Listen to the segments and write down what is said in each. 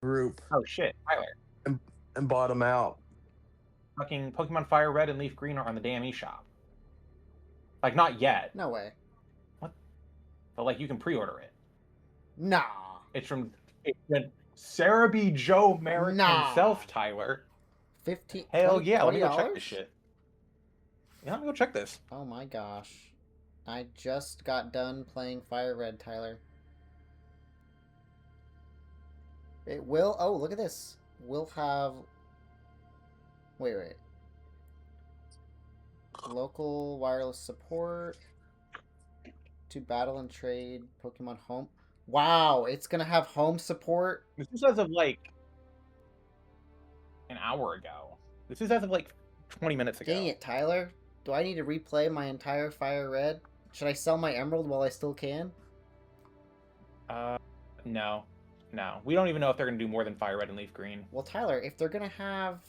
group Oh shit, Tyler. and bought them out. Fucking Pokemon Fire Red and Leaf Green are on the damn eShop. Like, not yet. No way. What? But, like, you can pre-order it. Nah. It's from Sarah B. Joe Merrick himself, Tyler. 15 Hell $20, yeah, let me go $20? check this shit. Yeah, let me go check this. Oh my gosh. I just got done playing Fire Red, Tyler. It will... Oh, look at this. We'll have... Wait. Local wireless support to battle and trade Pokemon Home. Wow, it's gonna have home support. This is as of like an hour ago. This is as of like 20 minutes ago. Dang it, Tyler. Do I need to replay my entire Fire Red? Should I sell my Emerald while I still can? No. We don't even know if they're gonna do more than Fire Red and Leaf Green. Well, Tyler, if they're gonna have...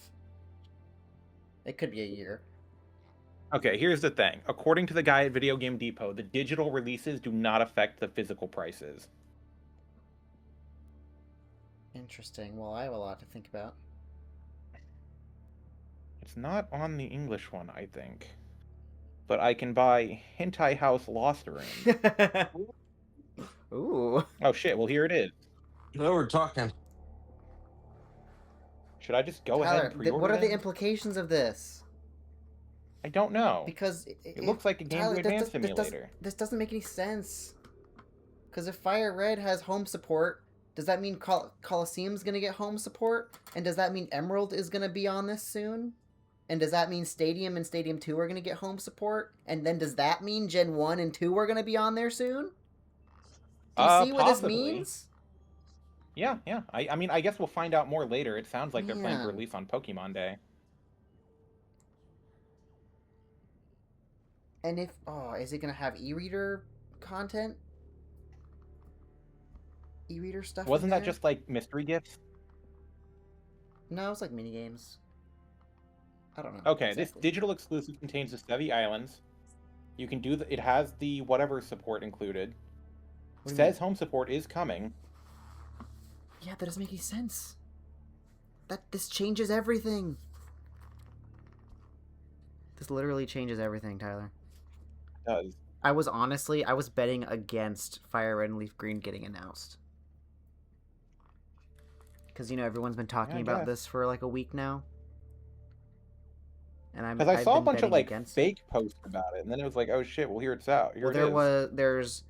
It could be a year. Okay, here's the thing. According to the guy at Video Game Depot, the digital releases do not affect the physical prices. Interesting. Well, I have a lot to think about. It's not on the English one, I think. But I can buy Hentai House Lost Room. Ooh. Oh shit, well here it is. No, we're talking. Should I just go ahead and pre-order what are it? the implications of this? I don't know. Because it looks like a Game Boy Advance simulator. This doesn't make any sense. Because if Fire Red has home support, does that mean Colosseum's going to get home support? And does that mean Emerald is going to be on this soon? And does that mean Stadium and Stadium 2 are going to get home support? And then does that mean Gen 1 and 2 are going to be on there soon? Do you see what this means? Yeah. I mean, I guess we'll find out more later. It sounds like they're planning to release on Pokemon Day. And if... Oh, is it going to have e-reader content? E-reader stuff? Wasn't that just, like, mystery gifts? No, it's like minigames. I don't know. Okay, exactly. This digital exclusive contains the Sevi Islands. You can do it has the whatever support included. Says home support is coming. Yeah, that doesn't make any sense. This changes everything. This literally changes everything, Tyler. It does. I was betting against Fire Red and Leaf Green getting announced. Because, you know, everyone's been talking about this for like a week now. And because I saw a bunch of like fake posts about it, and then it was like, oh shit, well here it's out. There's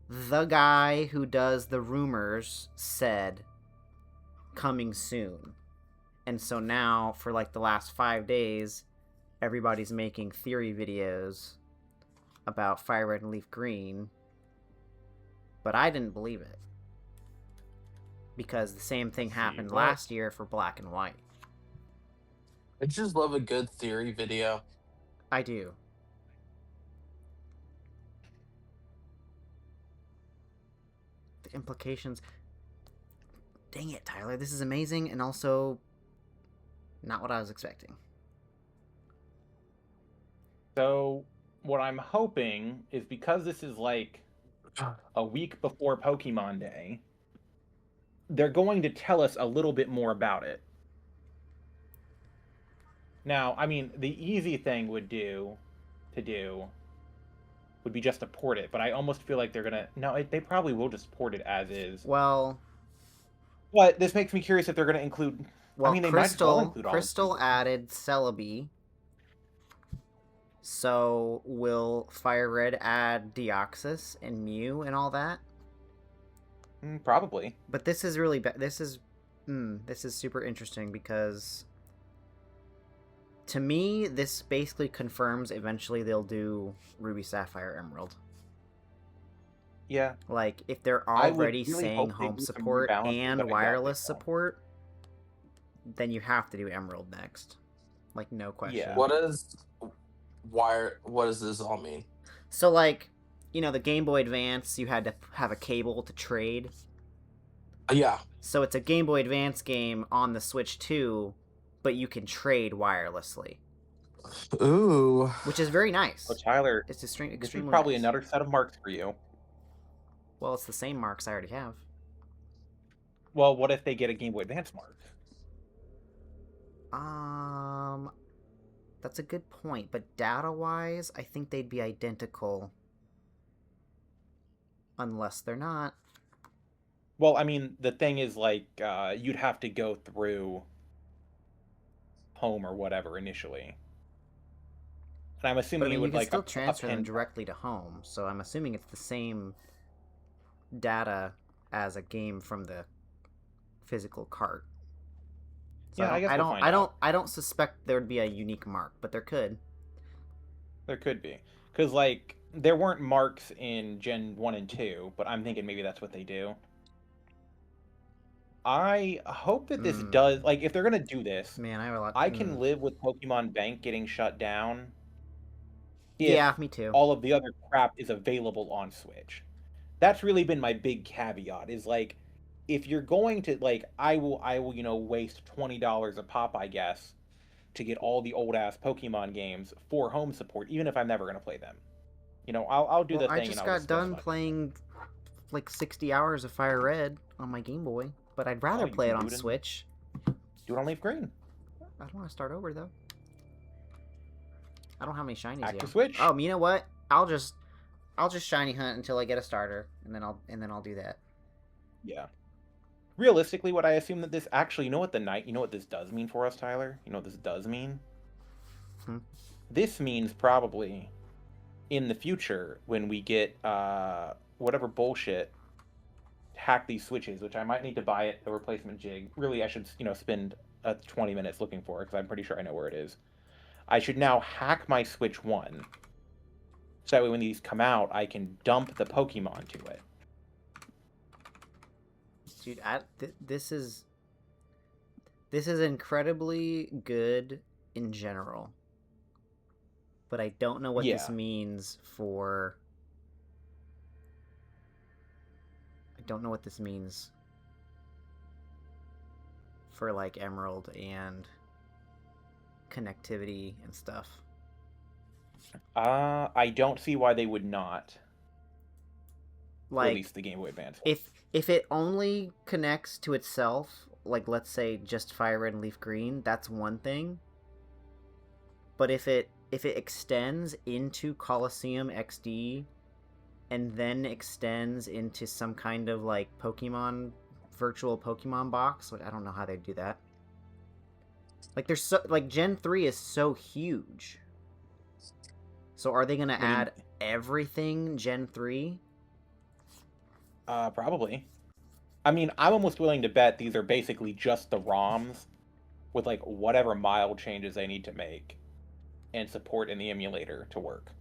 the guy who does the rumors said coming soon. And so now for like the last 5 days, everybody's making theory videos about Fire Red and Leaf Green. But I didn't believe it. Because the same thing happened last year for Black and White. I just love a good theory video. I do. The implications... Dang it, Tyler. This is amazing and also not what I was expecting. So, what I'm hoping is because this is like a week before Pokemon Day, they're going to tell us a little bit more about it. Now, I mean, the easy thing would be just to port it, but I almost feel like they're gonna... No, they probably will just port it as is. Well... But this makes me curious if they're gonna include... Well, I mean, they Crystal, might well include all Crystal added Celebi. So, will Fire Red add Deoxys and Mew and all that? Probably. But this is really... This is super interesting because... To me, this basically confirms eventually they'll do Ruby Sapphire Emerald. Yeah. Like, if they're already saying home support and wireless support, then you have to do Emerald next. Like, no question. Yeah. What does this all mean? So, like, you know, the Game Boy Advance, you had to have a cable to trade. Yeah. So it's a Game Boy Advance game on the Switch 2, but you can trade wirelessly. Ooh. Which is very nice. So, Tyler, it's extremely this is probably nice. another set of marks for you. Well, it's the same marks I already have. Well, what if they get a Game Boy Advance mark? That's a good point, but data-wise, I think they'd be identical. Unless they're not. Well, I mean, the thing is, like, you'd have to go through home or whatever initially. And I'm assuming But I mean, it you would, can like, still transfer them append... directly to home, so I'm assuming it's the same data as a game from the physical cart. So Yeah, I guess we'll find out. I don't suspect there would be a unique mark, but there could. There could be. Because, like, there weren't marks in Gen 1 and 2, but I'm thinking maybe that's what they do. I hope that this does... Like, if they're going to do this, Man, I have a lot... I can live with Pokemon Bank getting shut down if Yeah, me too. all of the other crap is available on Switch. That's really been my big caveat, is, like, if you're going to, like, I will, you know, waste $20 a pop, I guess, to get all the old-ass Pokemon games for home support, even if I'm never going to play them. You know, I'll do the thing. I just got done playing like 60 hours of Fire Red on my Game Boy, but I'd rather play it on Switch. Do it on Leaf Green. I don't want to start over though. I don't have any shinies Back yet. to Switch. Oh, you know what? I'll just shiny hunt until I get a starter, and then I'll do that. Yeah. Realistically, what I assume that this actually, you know what this does mean for us, Tyler? You know what this does mean? This means probably in the future when we get whatever bullshit hack these switches, which I might need to buy it a replacement jig. Really, I should, you know, spend 20 minutes looking for it because I'm pretty sure I know where it is. I should now hack my Switch 1 so that way when these come out, I can dump the Pokemon to it. Dude, this is incredibly good in general, but I don't know what this means for. I don't know what this means for like Emerald and connectivity and stuff. I don't see why they would not release the Game Boy Advance. If it only connects to itself, like let's say just Fire Red and Leaf Green, that's one thing. But if it extends into Colosseum XD and then extends into some kind of like virtual Pokemon box, like I don't know how they do that. Like there's Gen 3 is so huge. So are they going to add everything Gen 3? Probably. I mean, I'm almost willing to bet these are basically just the ROMs with like whatever mild changes they need to make and support in the emulator to work.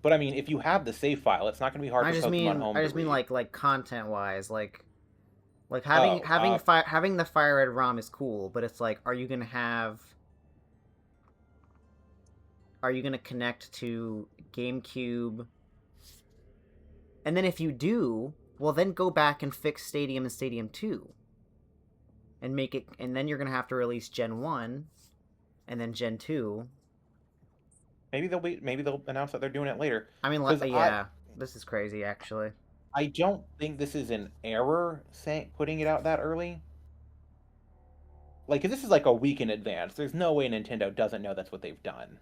But I mean, if you have the save file, it's not going to be hard for Pokemon Home. I just mean like content wise, like having the Fire Red ROM is cool, but it's like, are you going to connect to GameCube? And then if you do, well, then go back and fix Stadium and Stadium 2. And make it, and then you're going to have to release Gen 1 and then Gen 2. Maybe they'll announce that they're doing it later. I mean, this is crazy actually. I don't think this is an error putting it out that early. Like, this is like a week in advance. There's no way Nintendo doesn't know that's what they've done.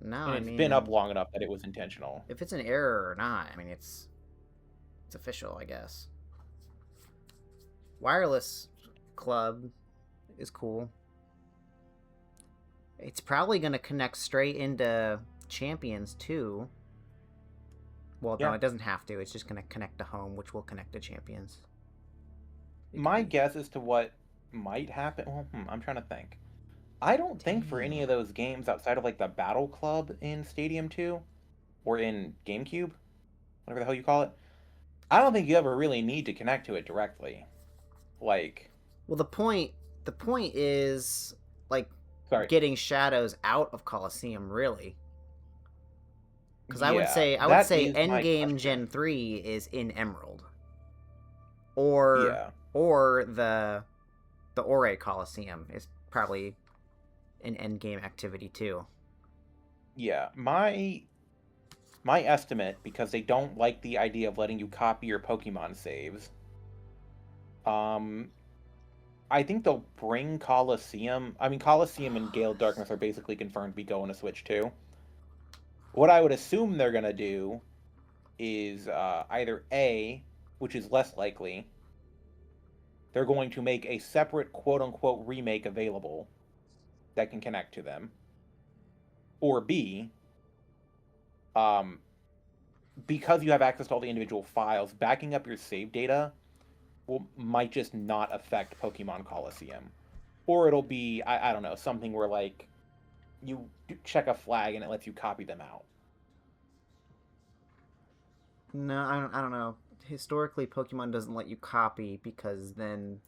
No, and it's been up long enough that it was intentional. If it's an error or not, I mean, it's official, I guess. Wireless Club is cool. It's probably going to connect straight into Champions, too. Well, no, it doesn't have to. It's just going to connect to Home, which will connect to Champions. My guess as to what might happen... Well, I'm trying to think. I don't think for any of those games outside of like the Battle Club in Stadium 2 or in GameCube, whatever the hell you call it, I don't think you ever really need to connect to it directly. Like, well, the point is like getting Shadows out of Colosseum, really. Because I would say Endgame Gen 3 is in Emerald, or the Ore Colosseum is probably an endgame activity too. Yeah, my my estimate, because they don't like the idea of letting you copy your Pokemon saves, I think they'll bring Colosseum. I mean, Colosseum and Gale of Darkness are basically confirmed to be going to Switch 2. What I would assume they're going to do is either A, which is less likely, they're going to make a separate quote-unquote remake available that can connect to them. Or B, because you have access to all the individual files, backing up your save data might just not affect Pokemon Colosseum. Or it'll be, I don't know, something where, like, you check a flag and it lets you copy them out. No, I don't know. Historically, Pokemon doesn't let you copy because then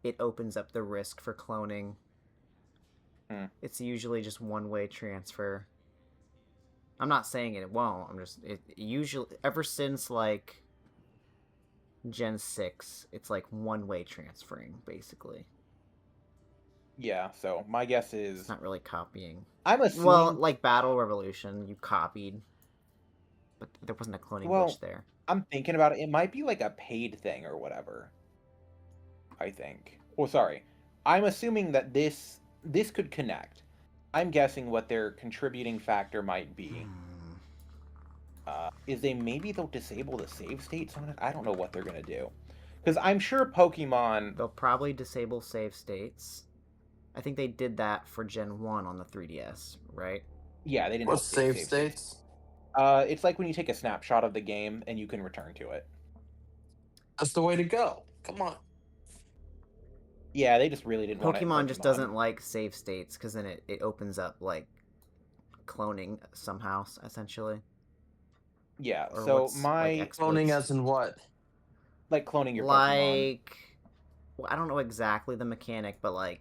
it opens up the risk for cloning. It's usually just one-way transfer. I'm not saying it won't. It usually, ever since like Gen 6, it's like one-way transferring basically. Yeah, so my guess is it's not really copying. I'm assuming, well, like Battle Revolution, you copied, but there wasn't a cloning glitch there. I'm thinking about it. It might be like a paid thing or whatever. I think. Oh, sorry. I'm assuming that this could connect. I'm guessing what their contributing factor might be. Is maybe they'll disable the save states on it? I don't know what they're going to do. Because I'm sure Pokemon... They'll probably disable save states. I think they did that for Gen 1 on the 3DS, right? Yeah, they didn't have save states? It's like when you take a snapshot of the game and you can return to it. That's the way to go. Come on. Yeah, they just really didn't want it. Pokemon just doesn't like save states because then it opens up like cloning somehow, essentially. Yeah, or so like cloning as in what? Like cloning your Pokemon. Well, I don't know exactly the mechanic, but like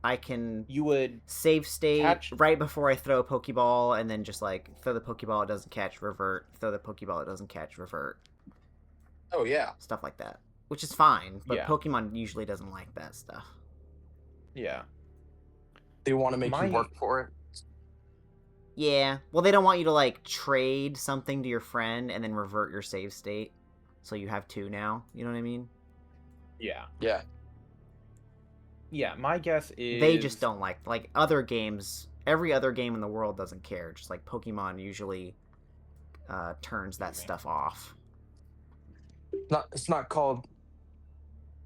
I can you would save state right before I throw a Pokeball and then just like throw the Pokeball, it doesn't catch, revert, throw the Pokeball, it doesn't catch, revert. Oh yeah. Stuff like that. Which is fine, but Pokemon usually doesn't like that stuff. Yeah. They want to make you work for it. Yeah. Well, they don't want you to, like, trade something to your friend and then revert your save state. So you have two now. You know what I mean? Yeah. Yeah. Yeah, my guess is... They just don't like, other games, every other game in the world doesn't care. Just like Pokemon usually turns that stuff off. It's not called...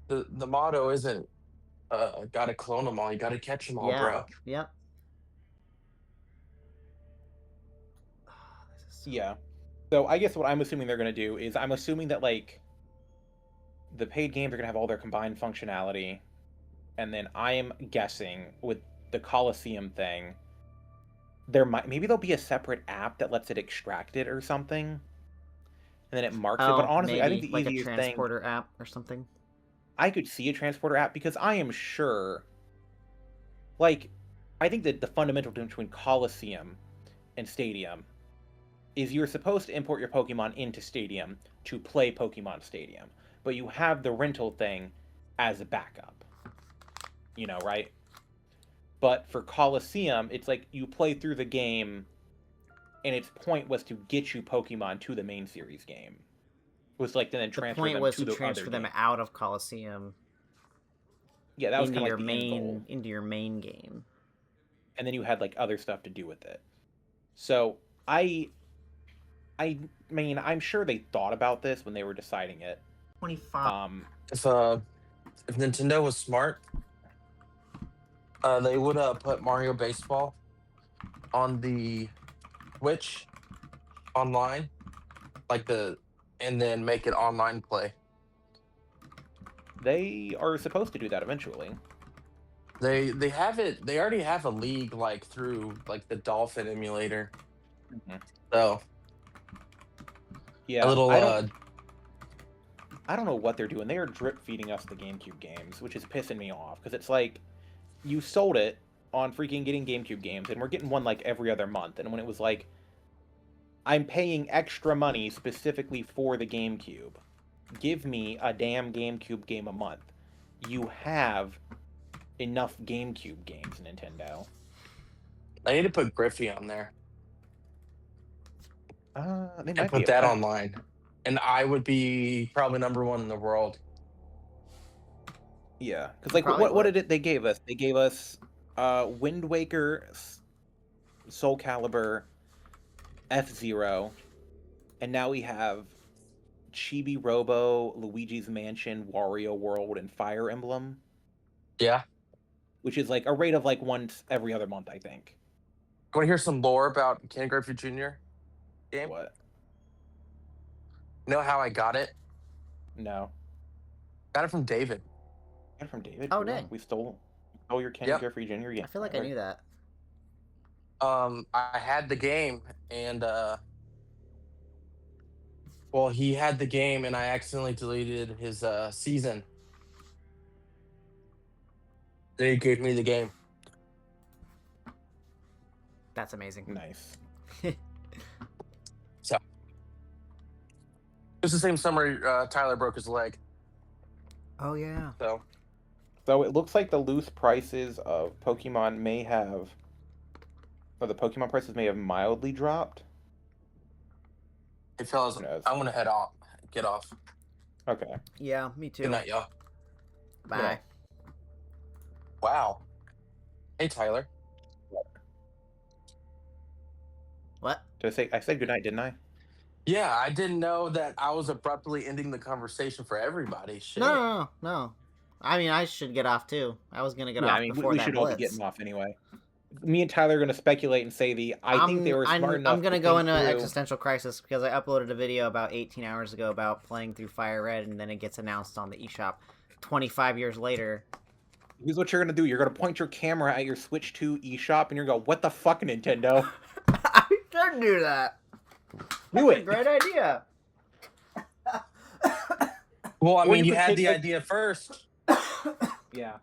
The motto isn't gotta clone them all, you gotta catch them all, bro. Yep. Yeah. So I guess what I'm assuming they're going to do is I'm assuming that, like, the paid games are going to have all their combined functionality. And then I am guessing with the Colosseum thing, maybe there'll be a separate app that lets it extract it or something. And then it marks it. But honestly, I think the like easiest a transporter app or something. I could see a transporter app because I am sure, like, I think that the fundamental difference between Colosseum and Stadium is you're supposed to import your Pokemon into Stadium to play Pokemon Stadium, but you have the rental thing as a backup. You know, right? But for Colosseum, it's like you play through the game, and its point was to get you Pokemon to the main series game. It was like then transfer them to the other game. The point was to transfer them out of Colosseum. Yeah, that was kind of like the end goal. Into your main game. And then you had like other stuff to do with it. So I mean, I'm sure they thought about this when they were deciding it. 25. If Nintendo was smart, they would put Mario Baseball on the Switch online, and then make it online play. They are supposed to do that eventually. They have it. They already have a league like through like the Dolphin emulator. Mm-hmm. So yeah, a little. I don't know what they're doing. They are drip feeding us the GameCube games, which is pissing me off because it's like you sold it on freaking getting GameCube games, and we're getting one like every other month. And when it was like, I'm paying extra money specifically for the GameCube. Give me a damn GameCube game a month. You have enough GameCube games, Nintendo. I need to put Griffey on there. They and might be put that okay. online, and I would be probably #1 in the world. Yeah, because You like probably what would. did they gave us? They gave us Wind Waker, Soul Calibur, F-Zero, and now we have Chibi Robo, Luigi's Mansion, Wario World, and Fire Emblem, Yeah. which is like a rate of like once every other month, I think. Want to hear some lore about Ken Griffey Jr. game? What? Know how I got it? No. Got it from David. And from David? Oh, For real? dang. We stole your Kenny Yep. Griffey Jr. game. I feel like I knew that. I had the game, and well, he had the game, and I accidentally deleted his season. Then he gave me the game. That's amazing. Nice. So it was the same summer Tyler broke his leg. Oh yeah. So it looks like the loose prices of Pokemon may have, or the Pokemon prices may have mildly dropped. Hey fellas, Who knows? I'm gonna head off. Get off. Okay. Yeah, me too. Good night, y'all. Bye. night. Wow. Hey Tyler. What? I said goodnight, didn't I? Yeah, I didn't know that I was abruptly ending the conversation for everybody. Shit. No. I mean, I should get off too. I was gonna get Yeah, off I mean, before we that should all be blitz. getting off anyway. Me and Tyler are going to speculate and say I think they were smart enough. I'm gonna to go think into through... existential crisis because I uploaded a video about 18 hours ago about playing through Fire Red, and then it gets announced on the eShop 25 years later. Here's what you're going to do. You're going to point your camera at your Switch 2 eShop, and you're going to go, what the fuck, Nintendo? I should do that. Do That's it. a great idea. Well, I Or mean, you you could had take, the like- idea first. Yeah.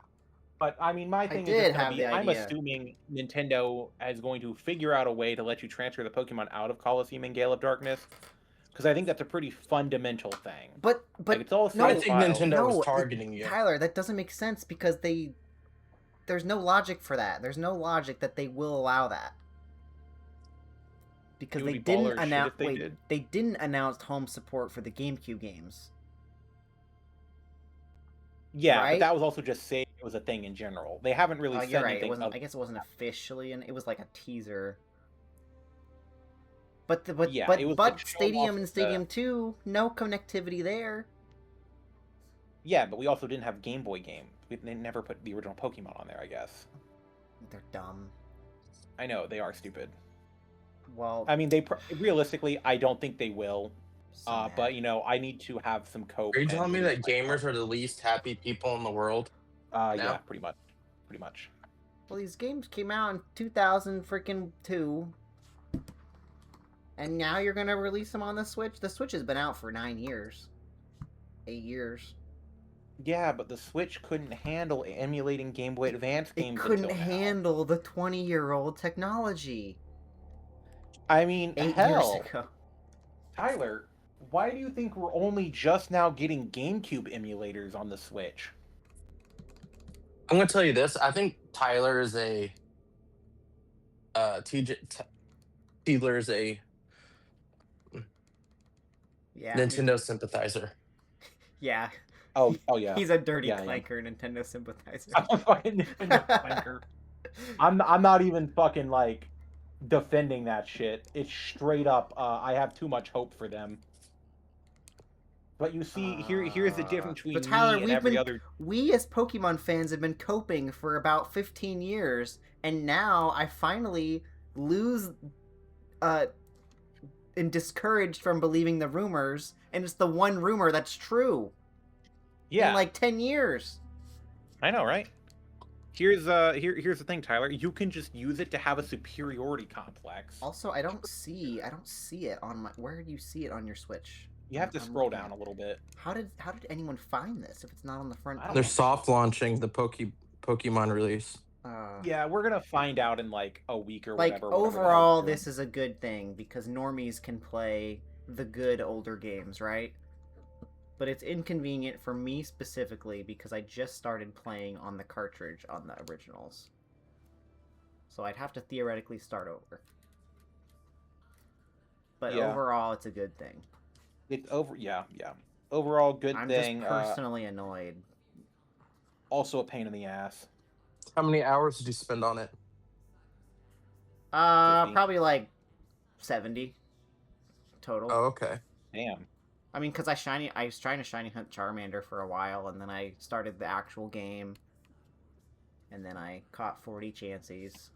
But, I mean, my thing is did just have going to be, the I'm idea. assuming Nintendo is going to figure out a way to let you transfer the Pokemon out of Colosseum and Gale of Darkness, because I think that's a pretty fundamental thing. But Like, it's all no, I think Nintendo was no, targeting you. Tyler, that doesn't make sense because there's no logic for that. There's no logic that they will allow that. Because It would they be didn't baller as shit announce. if they did. They didn't announce home support for the GameCube games. Yeah, Right? but that was also just saying it was a thing in general. They haven't really Oh, said you're right. anything. I guess it wasn't officially, and it was like a teaser. But it was like showing off Stadium and Stadium 2, no connectivity there. Yeah, but we also didn't have Game Boy games. They never put the original Pokemon on there, I guess. They're dumb. I know, they are stupid. Well, I mean, realistically, I don't think they will. so mad. But, I need to have some cope. Are you telling me that gamers are the least happy people in the world? Yeah, pretty much. Pretty much. Well, these games came out in 2002, and now you're gonna release them on the Switch. The Switch has been out for 9 years, 8 years. Yeah, but the Switch couldn't handle emulating Game Boy Advance games. It couldn't until now. handle the 20-year-old technology. I mean, 8 hell, years ago. Tyler, why do you think we're only just now getting GameCube emulators on the Switch? I'm gonna tell you this. I think Tyler is a Tyler is a Yeah. Nintendo sympathizer. Yeah. Oh yeah. He's a dirty Yeah, clanker Nintendo sympathizer. I'm a fucking Nintendo flanker. I'm not even fucking like defending that shit. It's straight up. I have too much hope for them. But you see, here's the difference between But Tyler, me and every other. We as Pokemon fans have been coping for about 15 years, and now I finally lose, and discouraged from believing the rumors, and it's the one rumor that's true. Yeah, In like 10 years. I know, right? Here's the thing, Tyler. You can just use it to have a superiority complex. Also, I don't see it on my. Where do you see it on your Switch? You have to I'm scroll looking down at- a little bit. How did anyone find this if it's not on the front? I don't They're know. soft launching the Pokemon release. Yeah, we're gonna find out in like a week or Like whatever. overall, this is a good thing because normies can play the good older games, right? But it's inconvenient for me specifically because I just started playing on the cartridge on the originals. So I'd have to theoretically start over. But Yeah. overall, it's a good thing. It's yeah. Overall, good I'm thing. just personally annoyed. Also a pain in the ass. How many hours did you spend on it? 50. Probably like 70 total. Oh, okay. Damn. I mean, because I was trying to shiny hunt Charmander for a while, and then I started the actual game, and then I caught 40 Chanseys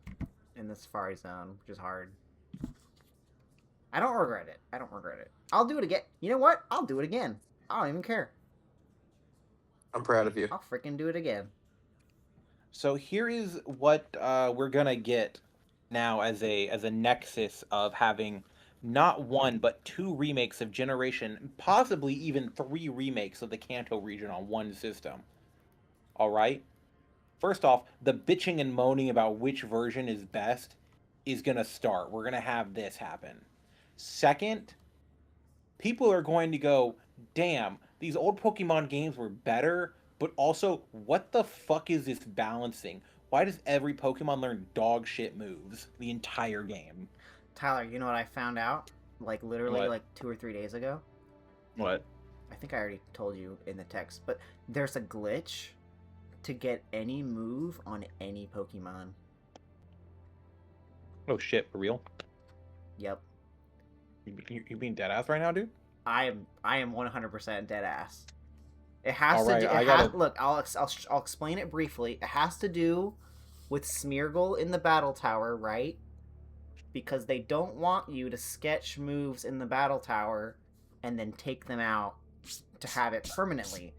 in the Safari Zone, which is hard. I don't regret it. I'll do it again. You know what? I'll do it again. I don't even care. I'm proud of you. I'll freaking do it again. So here is what we're gonna get now as a nexus of having not one but 2 remakes of Generation, possibly even 3 remakes of the Kanto region on one system. All right. First off, the bitching and moaning about which version is best is gonna start. We're gonna have this happen. Second, people are going to go, damn, these old Pokemon games were better, but also, what the fuck is this balancing? Why does every Pokemon learn dog shit moves the entire game? Tyler, you know what I found out? Like, literally, What? like 2 or 3 days ago? What? I think I already told you in the text, but there's a glitch to get any move on any Pokemon. Oh shit, for real? Yep. You being dead ass right now, dude? I am 100% dead ass. It has All to right, do. I gotta- Look, I'll explain it briefly. It has to do with Smeargle in the battle tower, right? Because they don't want you to sketch moves in the battle tower and then take them out to have it permanently.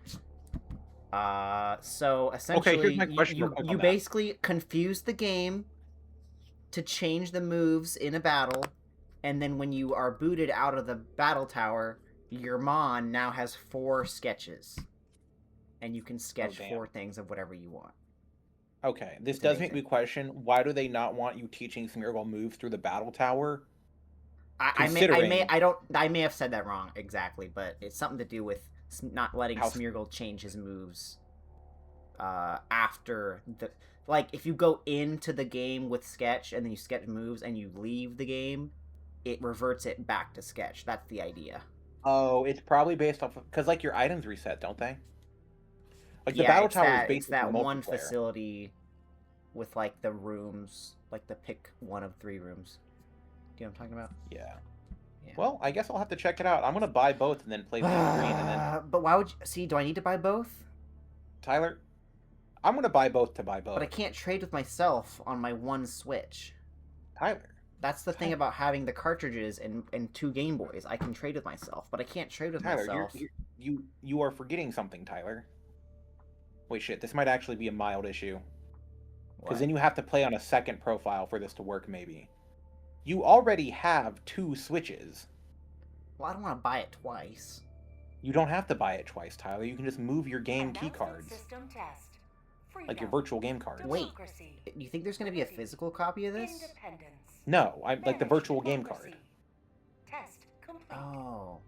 So essentially, here's my question real quick you on that. basically confuse the game to change the moves in a battle, and then when you are booted out of the battle tower, your Mon now has 4 sketches. And you can sketch damn. 4 things of whatever you want. Okay, this It's does make amazing. me question, why do they not want you teaching Smeargle moves through the battle tower? I may have said that wrong exactly, but it's something to do with not letting How- Smeargle change his moves after the, like, if you go into the game with sketch and then you sketch moves and you leave the game, it reverts it back to sketch. That's the idea. Oh, it's probably based off of, because like your items reset, don't they? Like the Yeah, battle it's tower that, is based it's that on one multiplayer. facility with like the rooms, like the pick 1 of 3 rooms. Do you know what I'm talking about? Yeah. Yeah. Well, I guess I'll have to check it out. I'm gonna buy both and then play the screen and then But why would you see? Do I need to buy both? Tyler, I'm gonna buy both to buy both. But I can't trade with myself on my one Switch. Tyler. That's the thing about having the cartridges and 2 Game Boys. I can trade with myself, but I can't trade with Tyler, myself. you are forgetting something, Tyler. Wait, shit. This might actually be a mild issue. Because What? then you have to play on a second profile for this to work, maybe. You already have 2 Switches. Well, I don't want to buy it twice. You don't have to buy it twice, Tyler. You can just move your game key cards. Like your virtual game cards. Wait, do you think there's going to be a physical copy of this? No, I like the virtual game card. Oh.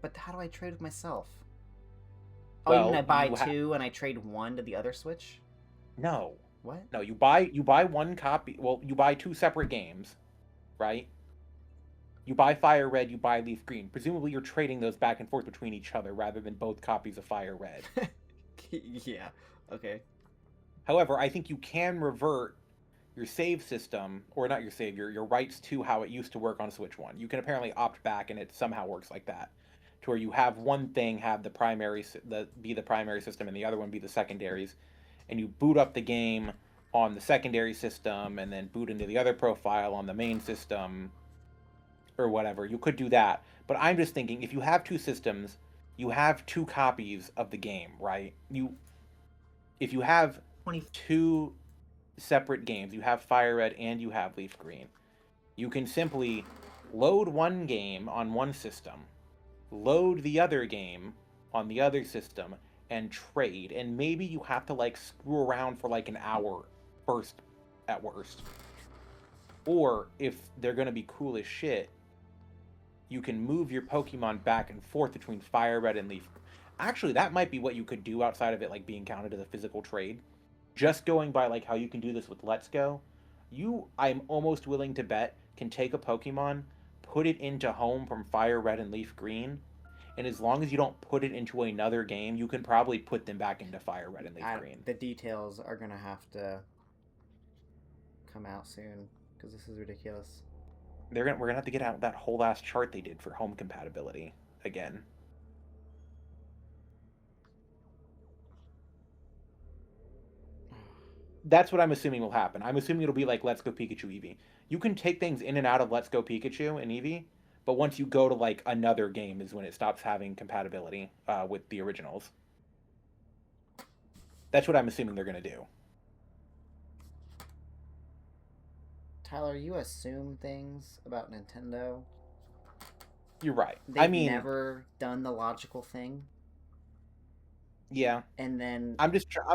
But how do I trade with myself? Well, you mean I buy you 2 and I trade 1 to the other Switch? No. What? No, you buy 1 copy. Well, you buy 2 separate games, right? You buy Fire Red, you buy Leaf Green. Presumably you're trading those back and forth between each other rather than both copies of Fire Red. Yeah. Okay. However, I think you can revert your save system, or not your save, your rights to how it used to work on Switch 1. You can apparently opt back and it somehow works like that. To where you have one thing have be the primary system and the other one be the secondaries. And you boot up the game on the secondary system and then boot into the other profile on the main system or whatever. You could do that. But I'm just thinking, if you have 2 systems, you have 2 copies of the game, right? If you have 2 separate games, you have Fire Red and you have Leaf Green, you can simply load one game on one system, load the other game on the other system, and trade. And maybe you have to like screw around for like an hour first at worst. Or if they're going to be cool as shit, you can move your Pokemon back and forth between Fire Red and Leaf. Actually, that might be what you could do outside of it like being counted as a physical trade. Just going by like how you can do this with Let's Go, I'm almost willing to bet can take a Pokemon, put it into Home from Fire Red and Leaf Green, and as long as you don't put it into another game, you can probably put them back into Fire Red and Leaf Green. The details are gonna have to come out soon because this is ridiculous. We're gonna have to get out that whole ass chart they did for home compatibility again. That's what I'm assuming will happen. I'm assuming it'll be like Let's Go Pikachu Eevee. You can take things in and out of Let's Go Pikachu and Eevee, but once you go to like another game is when it stops having compatibility with the originals. That's what I'm assuming they're gonna do. Tyler, you assume things about Nintendo. You're right. They've never done the logical thing. Yeah. And then I'm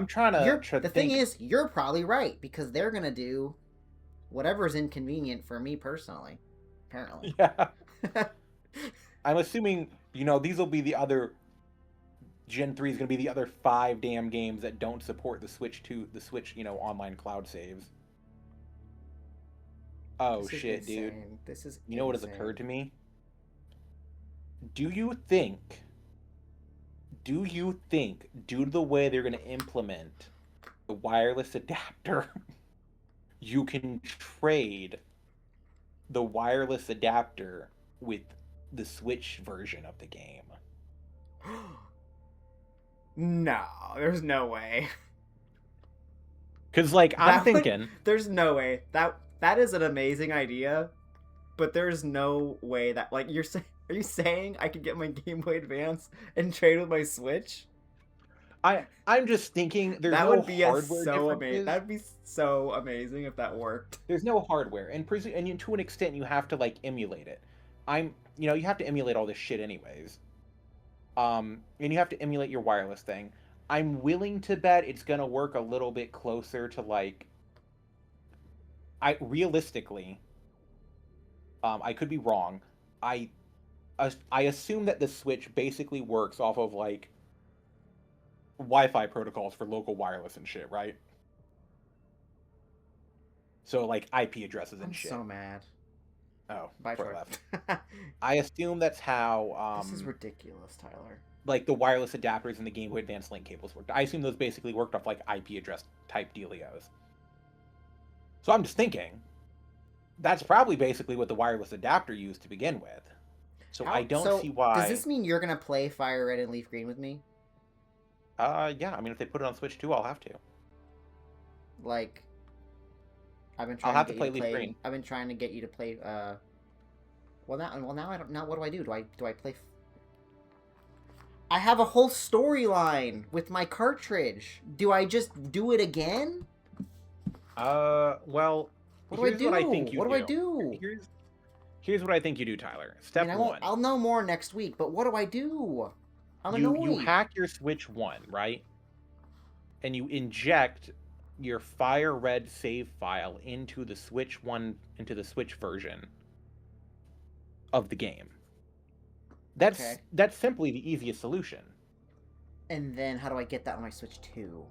trying to. The thing is, you're probably right because they're gonna do whatever's inconvenient for me personally. Apparently. Yeah. I'm assuming these will be the other. Gen 3 is gonna be the other 5 damn games that don't support the Switch online cloud saves. Oh shit, dude! This is. You know what has occurred to me? Do you think, due to the way they're going to implement the wireless adapter, you can trade the wireless adapter with the Switch version of the game? No, there's no way. Because, I'm thinking... There's no way. That is an amazing idea, but there's no way that... are you saying I could get my Game Boy Advance and trade with my Switch? I'm just thinking there's that no would be hardware so amazing. That'd be so amazing if that worked. There's no hardware, and to an extent you have to emulate it. You have to emulate all this shit anyways. And you have to emulate your wireless thing. I'm willing to bet it's gonna work a little bit closer to realistically. I could be wrong. I assume that the Switch basically works off of Wi-Fi protocols for local wireless and shit, right? So IP addresses and shit. I'm so mad. Oh, bye for left. I assume that's how. This is ridiculous, Tyler. The wireless adapters and the Game Boy Advance link cables worked. I assume those basically worked off IP address type dealios. So I'm just thinking, that's probably basically what the wireless adapter used to begin with. So I don't see why. Does this mean you're gonna play Fire Red and Leaf Green with me? Yeah. I mean, if they put it on Switch 2, I'll have to. I've been trying to play Leaf Green. I've been trying to get you to play. Well, now I don't. Now what do I do? Do I play? I have a whole storyline with my cartridge. Do I just do it again? Well. What do I do? What I think you what do I do? Here's what I think you do, Tyler. Step one. I'll know more next week, but what do I do? I'm annoyed. You hack your Switch 1, right? And you inject your Fire Red save file into the Switch version of the game. That's simply the easiest solution. And then how do I get that on my Switch 2?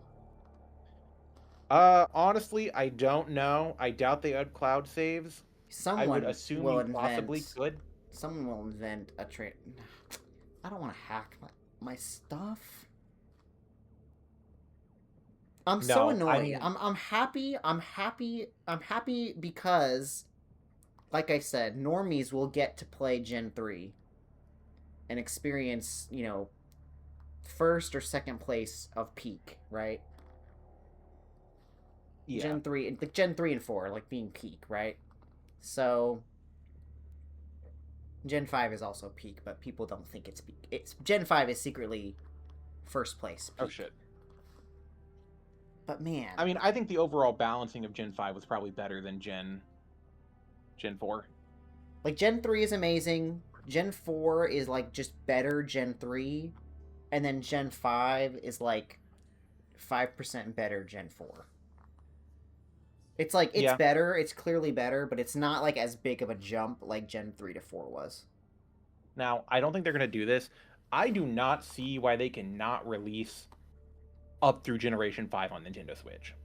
Honestly, I don't know. I doubt they had cloud saves. I would assume you possibly could. Someone will invent a trade. I don't want to hack my stuff. I'm so annoyed. I'm happy. I'm happy because, like I said, normies will get to play Gen 3 and experience, first or second place of peak, right? Yeah. Gen 3 and 4 being peak, right? So Gen 5 is also peak, but people don't think it's peak. Gen 5 is secretly first place peak. Oh shit. But man, I mean, I think the overall balancing of Gen 5 was probably better than Gen 4. Gen 3 is amazing. Gen 4 is just better Gen 3, and then Gen 5 is 5% better Gen 4. It's better, it's clearly better, but it's not as big of a jump like Gen 3 to 4 was. Now, I don't think they're going to do this. I do not see why they cannot release up through Generation 5 on Nintendo Switch.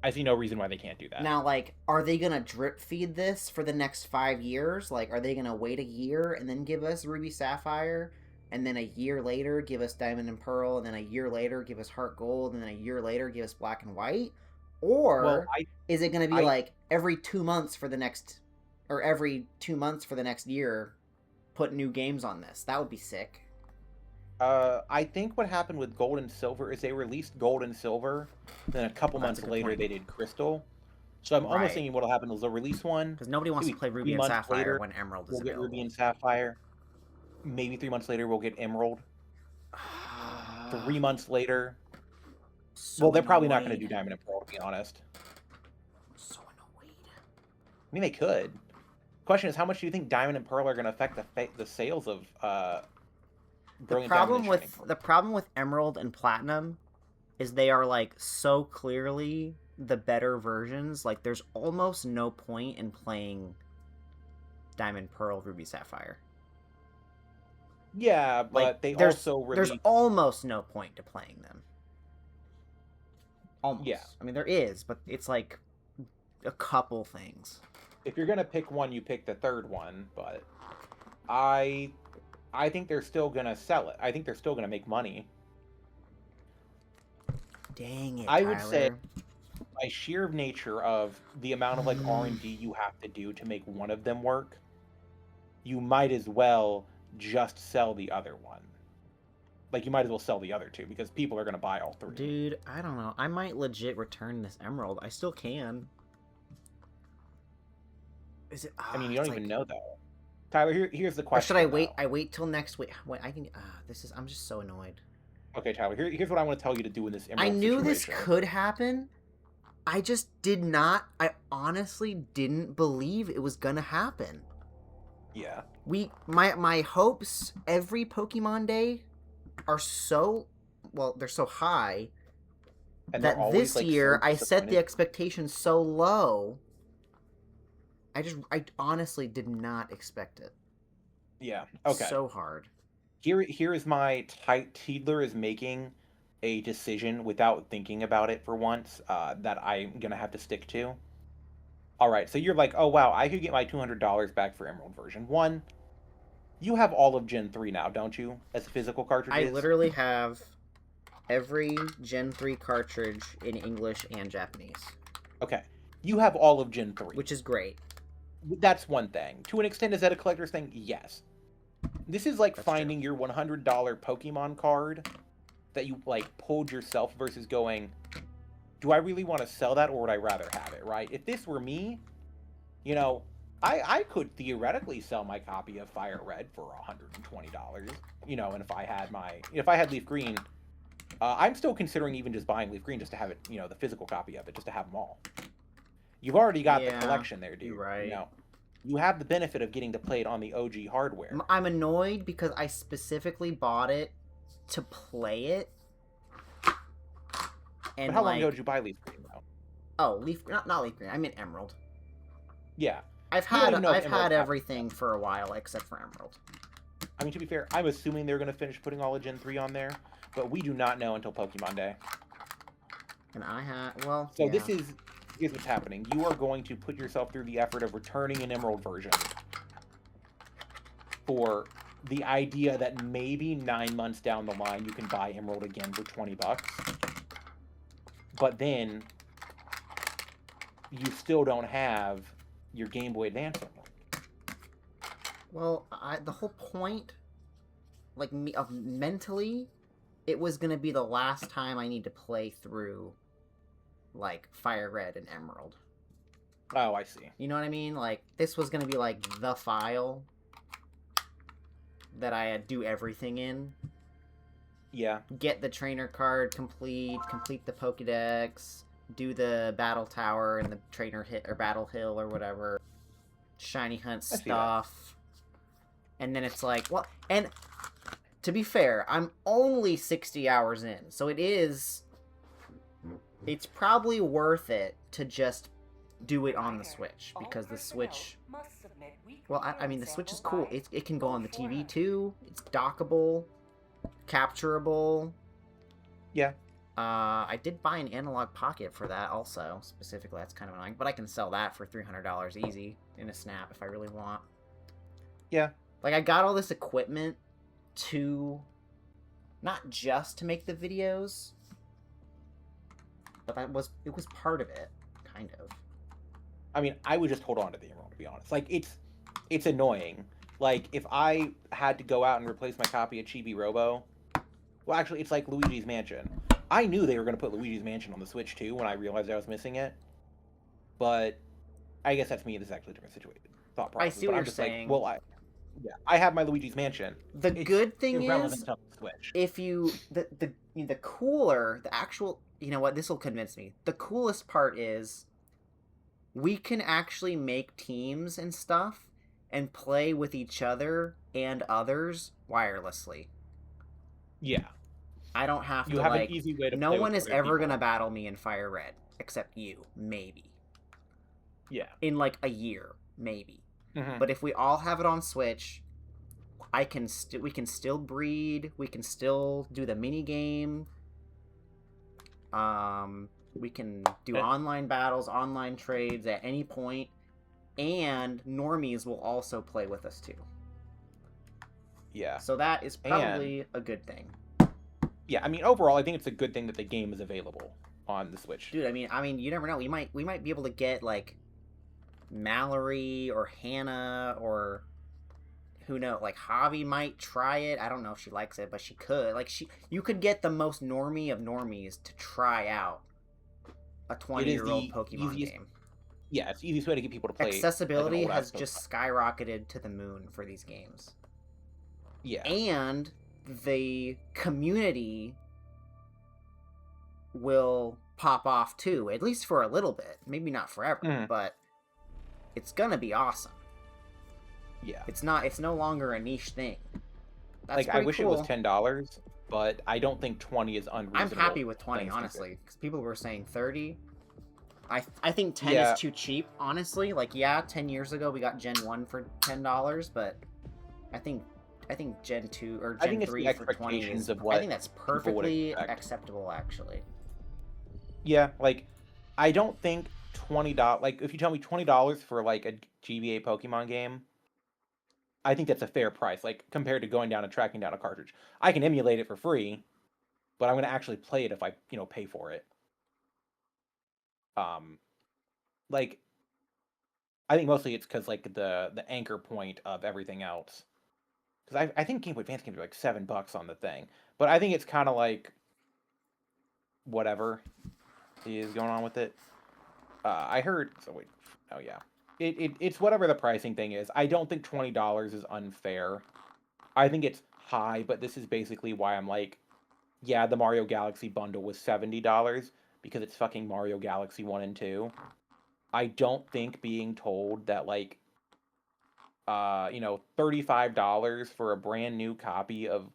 I see no reason why they can't do that. Now, like, are they gonna drip feed this for the next 5 years? Like, are they gonna wait a year and then give us Ruby Sapphire, and then a year later give us Diamond and Pearl, and then a year later give us Heart Gold, and then a year later give us Black and White? Or is it gonna be like every 2 months for the next, or every 2 months for the next year, put new games on this? That would be sick. I think what happened with Gold and Silver is they released Gold and Silver, then a couple months later they did Crystal. So I'm almost thinking what'll happen is they'll release one. Because nobody wants to play Ruby and Sapphire when Emerald is available. We'll get Ruby and Sapphire. Maybe 3 months later we'll get Emerald. 3 months later. So well, they're probably not going to do Diamond and Pearl, to be honest. So annoyed. I mean, they could. Question is, how much do you think Diamond and Pearl are going to affect the sales of Brilliant Diamond and Shining Pearl? The problem with Emerald and Platinum is they are like so clearly the better versions. Like, there's almost no point in playing Diamond, Pearl, Ruby, Sapphire. Yeah, but like, they there's almost no point to playing them. Almost. Yeah. I mean, there is, but it's like a couple things. If you're gonna pick one, you pick the third one. But I think they're still gonna sell it. I think they're still gonna make money. Dang it, I would say, by sheer nature of the amount of like R&D you have to do to make one of them work, you might as well just sell the other one. Like, you might as well sell the other two, because people are going to buy all three. Dude, I don't know. I might legit return this Emerald. I still can. Is it? I mean, you don't even know, though. Tyler, here's the question. Or should I wait? I wait till next week. Wait, I can... I'm just so annoyed. Okay, Tyler, here's what I want to tell you to do in this Emerald I knew situation. This could happen. I just did not... I honestly didn't believe it was going to happen. Yeah. My hopes every Pokemon Day are so, well, they're so high and that this year I set the expectations so low. I honestly did not expect it. Yeah. Okay. So hard. Here is my Tidler is making a decision without thinking about it for once that I'm gonna have to stick to. All right. So you're like, oh wow, I could get my $200 back for Emerald version 1. You have all of Gen 3 now, don't you? As physical cartridges? I literally have every Gen 3 cartridge in English and Japanese. Okay. You have all of Gen 3. Which is great. That's one thing. To an extent, is that a collector's thing? Yes. This is like finding your $100 Pokemon card that you, like, pulled yourself versus going, do I really want to sell that or would I rather have it, right? If this were me, you know... I could theoretically sell my copy of Fire Red for $120, you know, and if I had Leaf Green, I'm still considering even just buying Leaf Green just to have it, you know, the physical copy of it, just to have them all. You've already got the collection there, dude. Right. You know, you have the benefit of getting to play it on the OG hardware. I'm annoyed because I specifically bought it to play it. And but how long ago did you buy Leaf Green, though? Oh, not Leaf Green. I meant Emerald. Yeah. I've had everything for a while except for Emerald. I mean, to be fair, I'm assuming they're going to finish putting all of Gen 3 on there, but we do not know until Pokemon Day. And I have, well, so yeah. Here's what's happening. You are going to put yourself through the effort of returning an Emerald version for the idea that maybe 9 months down the line you can buy Emerald again for $20. But then you still don't have your Game Boy Advance Emerald. Well, the whole point, like, mentally, it was going to be the last time I need to play through, like, Fire Red and Emerald. Oh, I see. You know what I mean? Like, this was going to be, like, the file that I do everything in. Yeah. Get the trainer card complete the Pokédex, do the battle tower and the trainer hit or battle hill or whatever, shiny hunt stuff, and then it's like, well, and to be fair, I'm only 60 hours in, so it's probably worth it to just do it on the Switch, because the Switch, well, I mean, the Switch is cool. It can go on the TV too. It's dockable, capturable. Yeah. I did buy an analog pocket for that also, specifically. That's kind of annoying, but I can sell that for $300 easy in a snap if I really want. Yeah. Like, I got all this equipment to not just to make the videos, but it was part of it, kind of. I mean, I would just hold on to the Emerald, to be honest. Like, it's annoying. Like, if I had to go out and replace my copy of Chibi Robo, well, actually, it's like Luigi's Mansion. I knew they were going to put Luigi's Mansion on the Switch too when I realized I was missing it, but I guess that's me. This is actually a different situation. Thought process. I see what you're saying. Like, well, I have my Luigi's Mansion. The good thing is, to the Switch. if you the cooler, the actual, you know what, this will convince me. The coolest part is we can actually make teams and stuff and play with each other and others wirelessly. Yeah. I don't have to, have like, an easy way to no play one with is other ever people. gonna battle me in Fire Red except you, maybe. Yeah. In like a year, maybe. Mm-hmm. But if we all have it on Switch, we can still breed, we can still do the mini game. We can do online battles, online trades at any point, and normies will also play with us too. Yeah. So that is probably a good thing. Yeah, I mean, overall, I think it's a good thing that the game is available on the Switch. Dude, I mean, you never know. We might be able to get like Mallory or Hannah or who knows. Like Javi might try it. I don't know if she likes it, but she could. Like you could get the most normie of normies to try out a 20-year-old Pokemon game. Yeah, it's the easiest way to get people to play. Accessibility has just skyrocketed to the moon for these games. Yeah. And the community will pop off too, at least for a little bit. Maybe not forever, but it's gonna be awesome. Yeah. It's no longer a niche thing. That's like, I wish cool. It was $10, but I don't think 20 is unreasonable. I'm happy with 20, honestly, because people were saying 30. I think 10 is too cheap, honestly. Like, yeah, 10 years ago we got Gen 1 for $10, but I think Gen 2 or Gen 3 for 20 is, I think that's perfectly acceptable, actually. Yeah, like, I don't think $20, like, if you tell me $20 for, like, a GBA Pokemon game, I think that's a fair price, like, compared to going down and tracking down a cartridge. I can emulate it for free, but I'm going to actually play it if I, pay for it. Like, I think mostly it's because, like, the anchor point of everything else. Because I think Game Boy Advance can be like $7 on the thing. But I think it's kind of like whatever is going on with it. I heard. So wait. Oh yeah. It's whatever the pricing thing is. I don't think $20 is unfair. I think it's high, but this is basically why I'm like, yeah, the Mario Galaxy bundle was $70 because it's fucking Mario Galaxy 1 and 2. I don't think being told that like $35 for a brand new copy of,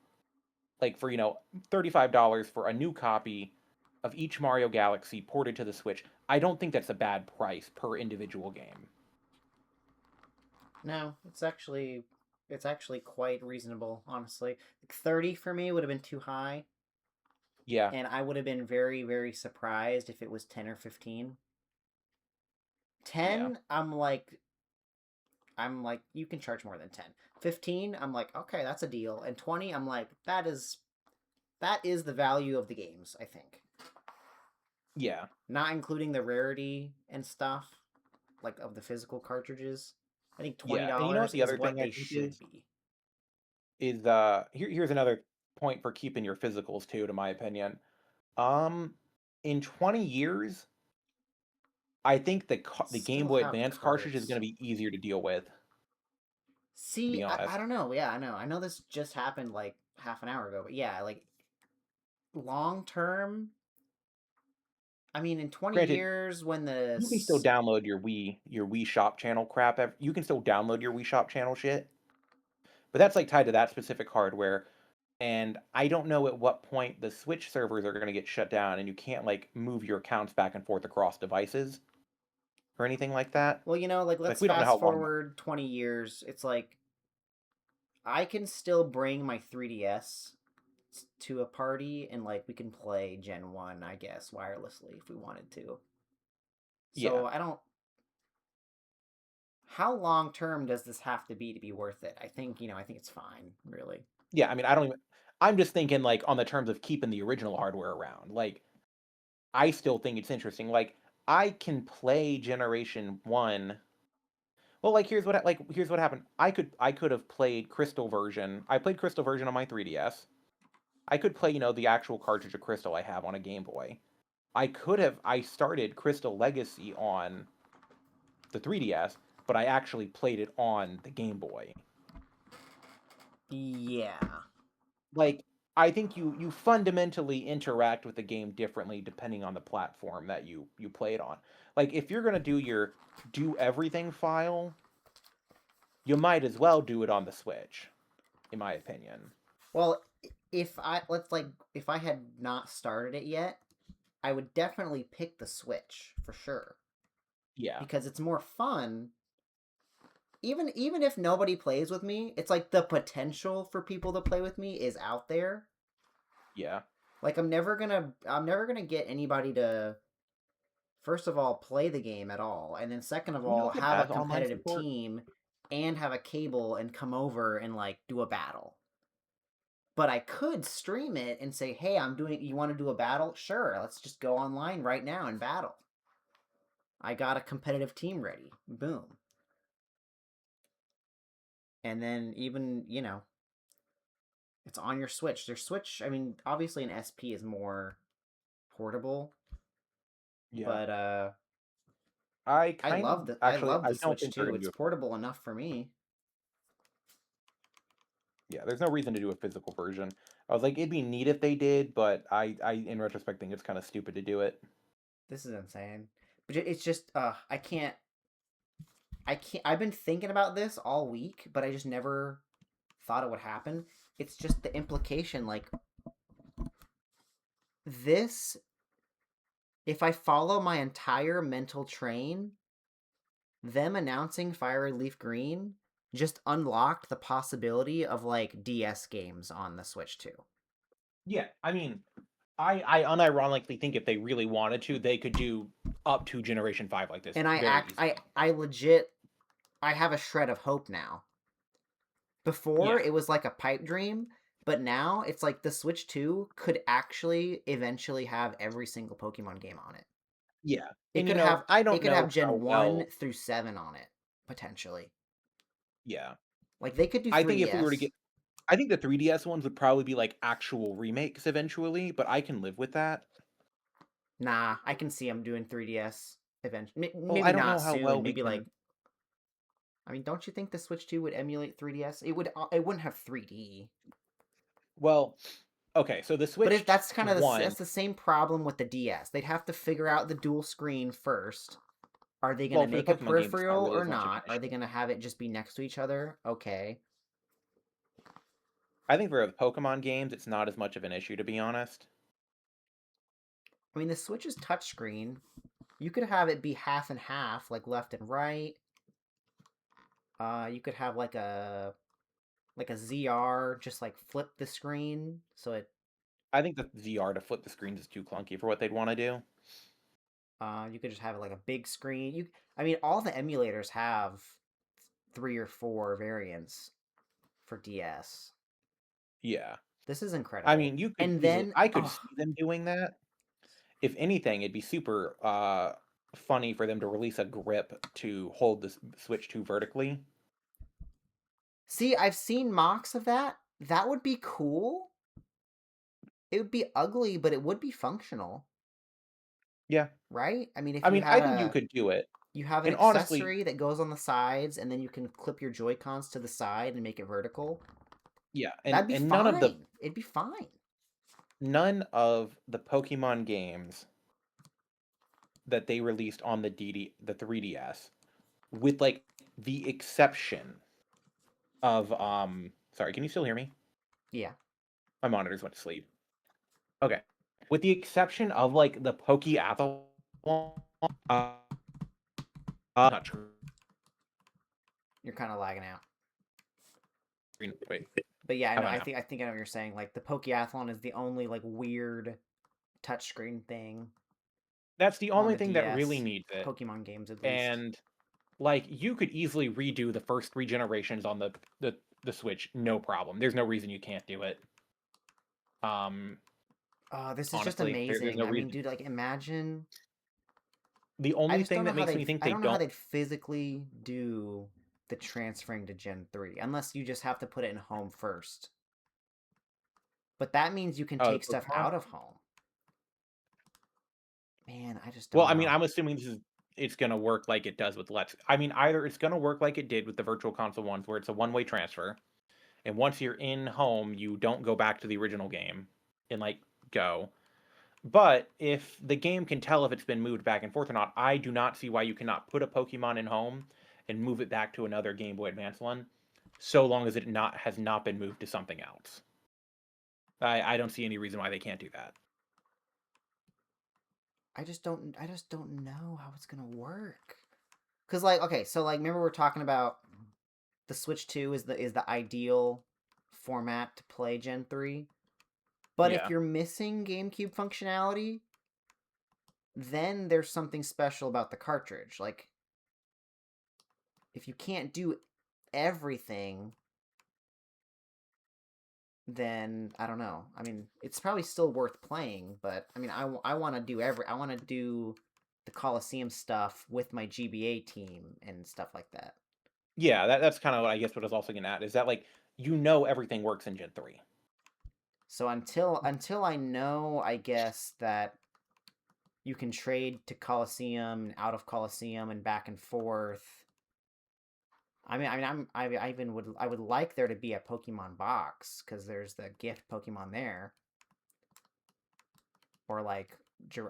like, for, $35 for a new copy of each Mario Galaxy ported to the Switch, I don't think that's a bad price per individual game. No, it's actually quite reasonable, honestly. 30 for me would have been too high. Yeah. And I would have been very, very surprised if it was 10 or 15. 10, yeah. I'm like, you can charge more than 10. 15, I'm like, okay, that's a deal. And 20, I'm like, that is the value of the games, I think. Yeah. Not including the rarity and stuff, like, of the physical cartridges. I think $20 the other is what thing they should be. Is here's another point for keeping your physicals too, to my opinion. In 20 years, I think the Game Boy Advance cartridge is going to be easier to deal with. See, I don't know. Yeah, I know this just happened like half an hour ago, but yeah, like long term. I mean, in 20 years, when you can still download your Wii Shop channel crap. You can still download your Wii Shop channel shit, but that's like tied to that specific hardware. And I don't know at what point the Switch servers are going to get shut down, and you can't like move your accounts back and forth across devices or anything like that. Well, like let's fast forward 20 years. It's like I can still bring my 3DS to a party, and like we can play Gen 1, I guess, wirelessly if we wanted to. So I don't. How long term does this have to be worth it? I think it's fine, really. Yeah, I mean, I don't even. I'm just thinking like on the terms of keeping the original hardware around. Like, I still think it's interesting. Like, I can play Generation 1. Well, like here's what happened. I could have played Crystal version. I played Crystal version on my 3DS. I could play, the actual cartridge of Crystal I have on a Game Boy. I started Crystal Legacy on the 3DS, but I actually played it on the Game Boy. Yeah. Like, I think you fundamentally interact with the game differently depending on the platform that you play it on. Like, if you're gonna do your do everything file, you might as well do it on the Switch, in my opinion. Well, if I had not started it yet, I would definitely pick the Switch for sure. Yeah. Because it's more fun. Even if nobody plays with me, it's like the potential for people to play with me is out there. Yeah. Like I'm never gonna get anybody to, first of all, play the game at all, and then second of all, have a competitive team and have a cable and come over and like do a battle. But I could stream it and say, hey, you want to do a battle? Sure, let's just go online right now and battle. I got a competitive team ready. Boom. And then even, it's on your Switch. Their Switch, I mean, obviously an SP is more portable. Yeah. But I love the Switch too. It's portable enough for me. Yeah, there's no reason to do a physical version. I was like, it'd be neat if they did, but I in retrospect think it's kind of stupid to do it. This is insane. But it's just I can't. I've been thinking about this all week, but I just never thought it would happen. It's just the implication, like this. If I follow my entire mental train, them announcing Fire Leaf Green just unlocked the possibility of like DS games on the Switch too. Yeah, I mean, I unironically think if they really wanted to, they could do up to Generation 5 like this. And I legit, I have a shred of hope now. Before, it was like a pipe dream, but now it's like the Switch 2 could actually eventually have every single Pokemon game on it. Yeah. It could have Gen 1 through 7 on it, potentially. Yeah. Like, they could do 3DS. I think if we were to get... I think the 3DS ones would probably be, like, actual remakes eventually, but I can live with that. Nah, I can see them doing 3DS eventually. Maybe I don't know how soon. well maybe like... I mean, don't you think the Switch 2 would emulate 3DS? It wouldn't have 3D. Well, okay, so the Switch... But that's kind of that's the same problem with the DS. They'd have to figure out the dual screen first. Are they going to make a peripheral or not? Are they going to have it just be next to each other? Okay. I think for the Pokemon games, it's not as much of an issue, to be honest. I mean, the Switch is touchscreen. You could have it be half and half, like left and right. You could have like a ZR, just like flip the screen, so it... I think the ZR to flip the screens is too clunky for what they'd want to do. You could just have it like a big screen. I mean, all the emulators have 3 or 4 variants for DS. Yeah. This is incredible. I mean, I could see them doing that. If anything, it'd be super funny for them to release a grip to hold the Switch 2 vertically. See, I've seen mocks of that. That would be cool. It would be ugly, but it would be functional. Yeah. Right? I mean, I think you could do it. You have an accessory that goes on the sides, and then you can clip your Joy-Cons to the side and make it vertical. Yeah, that'd be fine. It'd be fine. None of the Pokemon games that they released on the 3DS, with like the exception of sorry, can you still hear me? Yeah. My monitors went to sleep. Okay. With the exception of like the Pokeathlon You're kind of lagging out. Wait. But yeah, I don't I know. think I know what you're saying. Like the Pokeathlon is the only like weird touchscreen thing That's the on only the thing that really DS. needs it. Pokemon games, at least. And like you could easily redo the first 3 generations on the Switch, no problem. There's no reason you can't do it. Oh, this is just Honestly, there's amazing. no I mean, reason. dude, like imagine. The I only just don't thing know that how makes me think I they don't know how don't. they'd physically do the transferring to Gen 3 unless you just have to put it in home first. But that means you can Oh, the take stuff Pokemon. out of home. Man, I just Well, don't I mean, know. I'm assuming it's gonna work like it does with Let's. I mean, either it's gonna work like it did with the Virtual Console ones, where it's a one-way transfer, and once you're in home, you don't go back to the original game and like go. But if the game can tell if it's been moved back and forth or not, I do not see why you cannot put a Pokemon in home and move it back to another Game Boy Advance one, so long as it has not been moved to something else. I don't see any reason why they can't do that. I just don't know how it's gonna work. Cause like, okay, so like, remember we're talking about the Switch 2 is the ideal format to play Gen 3. But if Yeah. you're missing GameCube functionality, then there's something special about the cartridge. Like, if you can't do everything, then I don't know. I mean, it's probably still worth playing, but I mean, I want to do I want to do the Colosseum stuff with my GBA team and stuff like that. Yeah, that's kind of what I guess what I was also getting at is that like everything works in Gen 3. So until I know, I guess that you can trade to Colosseum and out of Colosseum and back and forth. I even would like there to be a Pokemon box because there's the gift Pokemon there, or like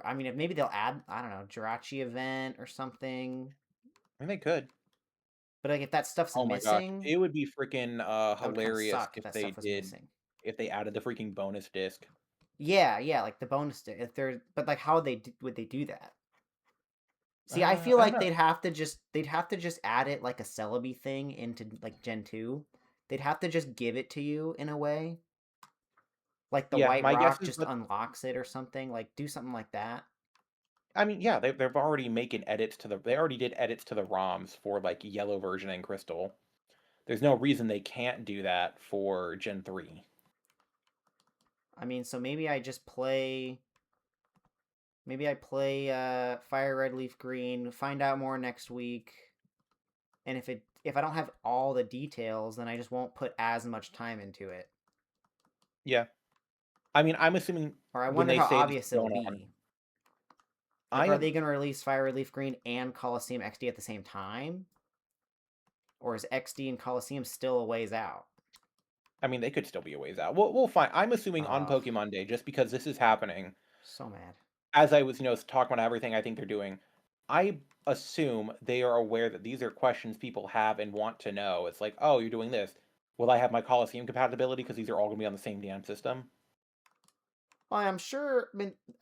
I mean, if maybe they'll add, I don't know, Jirachi event or something. I mean, they could. But like if that stuff's Oh my gosh, missing, it would be freaking that would kind of hilarious suck if if that they stuff was did missing. if they added the freaking bonus disc. Yeah, like the bonus if they're, but like how would they do that? See, I feel I don't like know. they'd have to just add it like a Celebi thing into like Gen 2. They'd have to just give it to you in a way. Like the Yeah, White my guess Rock is just that unlocks it or something. Like do something like that. I mean, yeah, they've already making edits to they already did edits to the ROMs for like Yellow version and Crystal. There's no reason they can't do that for Gen 3. I mean, so maybe I just play. Maybe I play Fire Red Leaf Green. Find out more next week. And if I don't have all the details, then I just won't put as much time into it. Yeah. I mean, I'm assuming Or I when wonder they how say this is obvious it'll going on, be. I Like, are am they going to release Fire Red Leaf Green and Colosseum XD at the same time? Or is XD and Colosseum still a ways out? I mean, they could still be a ways out. We'll find. I'm assuming on Ugh, Pokemon Day, just because this is happening, so mad. as I was, talking about everything I think they're doing, I assume they are aware that these are questions people have and want to know. It's like, oh, you're doing this. Will I have my Colosseum compatibility? Because these are all going to be on the same damn system. Well, I'm sure. I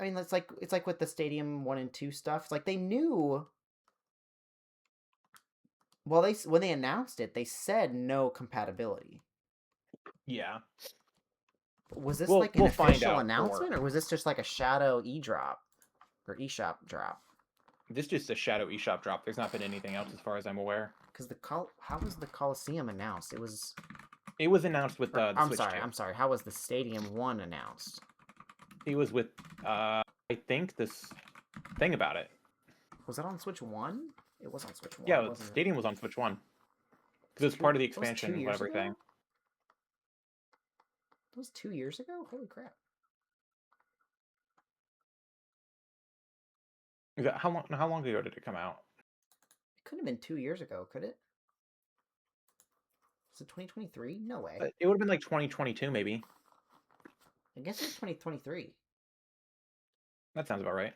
mean, it's like with the Stadium 1 and 2 stuff. It's like they knew. Well, when they announced it, they said no compatibility. Yeah. Was this We'll like an find official out more. announcement, or was this just like a shadow e-drop or eShop drop? This is just a Shadow eShop drop. There's not been anything else as far as I'm aware. Because how was the Colosseum announced? It was announced with the I'm Switch sorry, 2. I'm sorry. How was the Stadium 1 announced? It was with, I think, this thing about it. Was that on Switch 1? It was on Switch 1, Yeah, wasn't it? Stadium was on Switch 1. Because it's part of the That was 2 expansion and years everything. ago? That was 2 years ago? Holy crap. How long ago did it come out? It couldn't have been 2 years ago, could it? Was it 2023? No way. It would have been like 2022, maybe. I guess it was 2023. That sounds about right.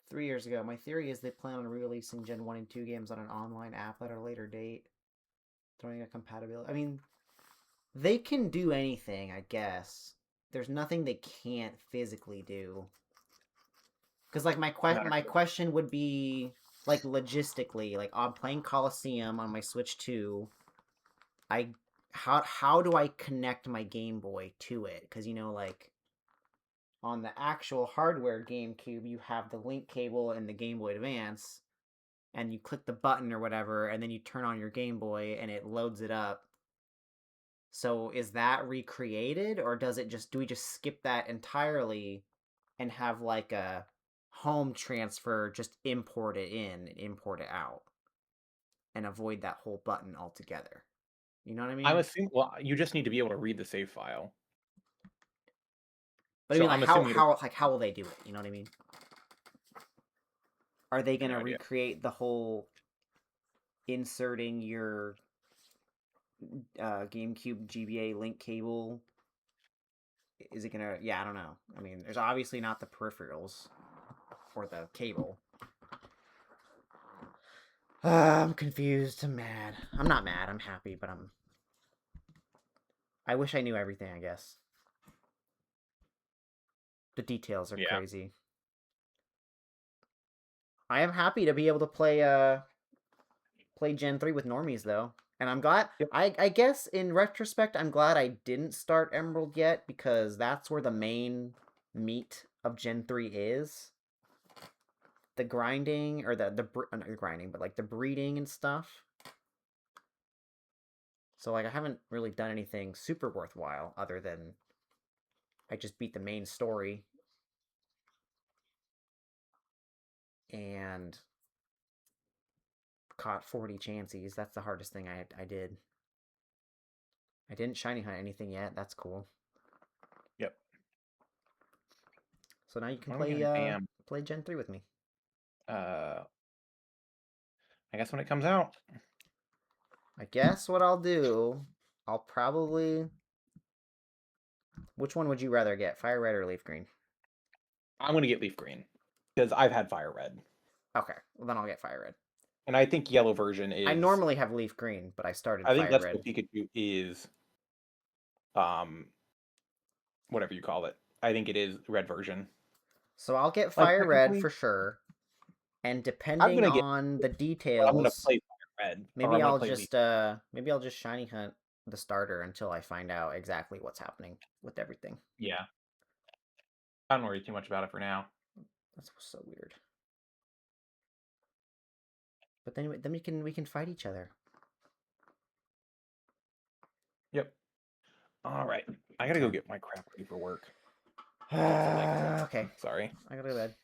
3 years ago. My theory is they plan on re-releasing Gen 1 and 2 games on an online app at a later date. Throwing a compatibility. I mean, they can do anything, I guess. There's nothing they can't physically do. Because, like, my question would be, like, logistically, like, I'm playing Colosseum on my Switch 2. how do I connect my Game Boy to it? Because like on the actual hardware GameCube, you have the link cable and the Game Boy Advance, and you click the button or whatever, and then you turn on your Game Boy and it loads it up. So is that recreated, or do we just skip that entirely and have like a home transfer, just import it in and import it out and avoid that whole button altogether? You know what I mean? I'm assuming. Well, you just need to be able to read the save file. But So I mean, I'm like assuming how will they do it? You know what I mean? Are they gonna No idea. recreate the whole inserting your GameCube GBA link cable? Is it gonna? Yeah, I don't know. I mean, there's obviously not the peripherals or the cable. I'm confused. I'm mad. I'm not mad. I'm happy, but I wish I knew everything. I guess the details are crazy. I am happy to be able to play Gen 3 with normies though. And I'm glad. Yep. I guess in retrospect, I'm glad I didn't start Emerald yet, because that's where the main meat of Gen 3 is. The grinding, or not the grinding, but like the breeding and stuff. So like I haven't really done anything super worthwhile other than I just beat the main story and caught 40 chansies. That's the hardest thing I did. I didn't shiny hunt anything yet. That's cool. Yep. So now you can When play Gen 3 with me. I guess when it comes out. I guess what I'll do, I'll probably... Which one would you rather get, Fire Red or Leaf Green? I'm going to get Leaf Green, because I've had Fire Red. Okay, well then I'll get Fire Red. And I think yellow version is... I normally have Leaf Green, but I started Fire Red. I think Let's Go Pikachu is... whatever you call it. I think it is red version. So I'll get Fire Red for sure. And depending on the details... I'm going to play Fire Red. Maybe I'll just shiny hunt the starter until I find out exactly what's happening with everything. Yeah. I don't worry too much about it for now. That's so weird. But then we can fight each other. Yep. All right. I gotta go get my crap ready for work. Okay. Sorry. I gotta go to bed.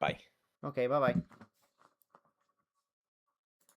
Bye. Okay, bye-bye.